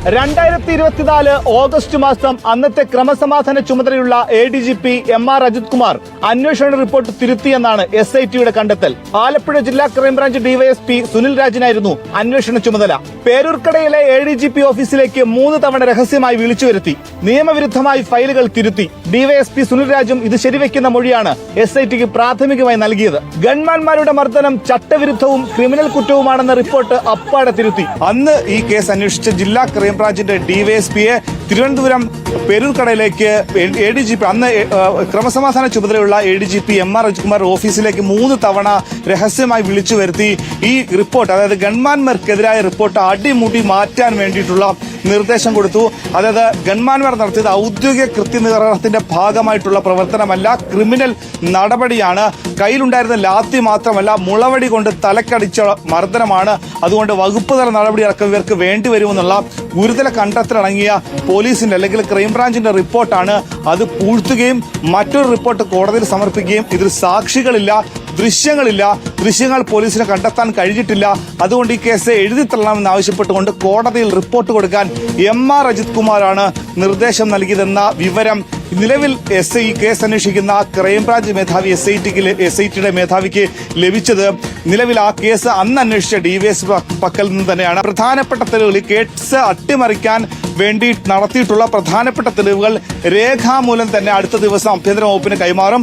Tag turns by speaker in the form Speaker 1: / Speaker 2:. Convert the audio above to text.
Speaker 1: 2024 August മാസം അന്നത്തെ ക്രമസമാധാന ചുമതലയുള്ള ADGP MR അജിത് കുമാർ അന്വേഷണ റിപ്പോർട്ട് തിരുത്തിയെന്നാണ് SITയുടെ കണ്ടെത്തൽ. ആലപ്പുഴ ജില്ലാ ക്രൈംബ്രാഞ്ച് DYSP സുനിൽ രാജിനായിരുന്നു അന്വേഷണ ചുമതല. പേരൂർക്കടയിലെ ADGP ഓഫീസിലേക്ക് 3 തവണ രഹസ്യമായി വിളിച്ചു വരുത്തി. നിയമവിരുദ്ധമായി ഫയലുകൾ തിരുത്തി. DYSP സുനിൽ രാജും ഇത് ശരിവെക്കുന്ന മൊഴിയാണ് SITക്ക് പ്രാഥമികമായി നൽകിയത്. ഗൺമാൻമാരുടെ മർദ്ദനം ചട്ടവിരുദ്ധവും ക്രിമിനൽ കുറ്റവുമാണെന്ന റിപ്പോർട്ട് അപ്പാടെ തിരുത്തി. അന്ന് ഈ കേസ് അന്വേഷിച്ച ജില്ലാ ക്രൈംബ്രാഞ്ചിന്റെ DYSPയെ തിരുവനന്തപുരം പേരൂർക്കടയിലേക്ക് ADGP അന്ന് ക്രമസമാധാന ചുമതലയുള്ള ADGP MR അജിത് കുമാർ ഓഫീസിലേക്ക് 3 തവണ രഹസ്യമായി വിളിച്ചു വരുത്തി ഈ റിപ്പോർട്ട്, അതായത് ഗൺമാൻമാർക്കെതിരായ റിപ്പോർട്ട് അടിമുടി മാറ്റാൻ വേണ്ടിയിട്ടുള്ള നിർദ്ദേശം കൊടുത്തു. അതായത് ഗൺമാൻമാർ നടത്തിയത് ഔദ്യോഗിക കൃത്യനിർവഹണത്തിന്റെ ഭാഗമായിട്ടുള്ള പ്രവർത്തനമല്ല, ക്രിമിനൽ നടപടിയാണ്. കയ്യിലുണ്ടായിരുന്ന ലാത്തി മാത്രമല്ല, മുളവടി കൊണ്ട് തലക്കടിച്ച മർദ്ദനമാണ്. അതുകൊണ്ട് വകുപ്പ് തല നടപടി അടക്കം ഇവർക്ക് വേണ്ടിവരുമെന്നുള്ള ഗുരുതര കണ്ടെത്തലടങ്ങിയ പോലീസിന്റെ അല്ലെങ്കിൽ ക്രൈംബ്രാഞ്ചിന്റെ റിപ്പോർട്ടാണ്. അത് പൂഴ്ത്തുകയും മറ്റൊരു റിപ്പോർട്ട് കോടതിയിൽ സമർപ്പിക്കുകയും ഇതിൽ സാക്ഷികളില്ല, ദൃശ്യങ്ങൾ പോലീസിനെ കണ്ടെത്താൻ കഴിഞ്ഞിട്ടില്ല. അതുകൊണ്ട് ഈ കേസ് എഴുതിത്തള്ളണമെന്ന് ആവശ്യപ്പെട്ടുകൊണ്ട് കോടതിയിൽ റിപ്പോർട്ട് കൊടുക്കാൻ MR അജിത് കുമാറാണ് നിർദ്ദേശം നൽകിയതെന്ന വിവരം നിലവിൽ ഈ കേസ് അന്വേഷിക്കുന്ന ക്രൈംബ്രാഞ്ച് മേധാവി SITയുടെ മേധാവിക്ക് ലഭിച്ചത്. നിലവിൽ ആ കേസ് അന്ന് അന്വേഷിച്ച DYSP പക്കൽ നിന്ന് തന്നെയാണ്. പ്രധാനപ്പെട്ട തെളിവുകൾ, ഈ കേസ് അട്ടിമറിക്കാൻ വേണ്ടി നടത്തിയിട്ടുള്ള പ്രധാനപ്പെട്ട തെളിവുകൾ രേഖാമൂലം തന്നെ അടുത്ത ദിവസം ആഭ്യന്തര വകുപ്പിന് കൈമാറും.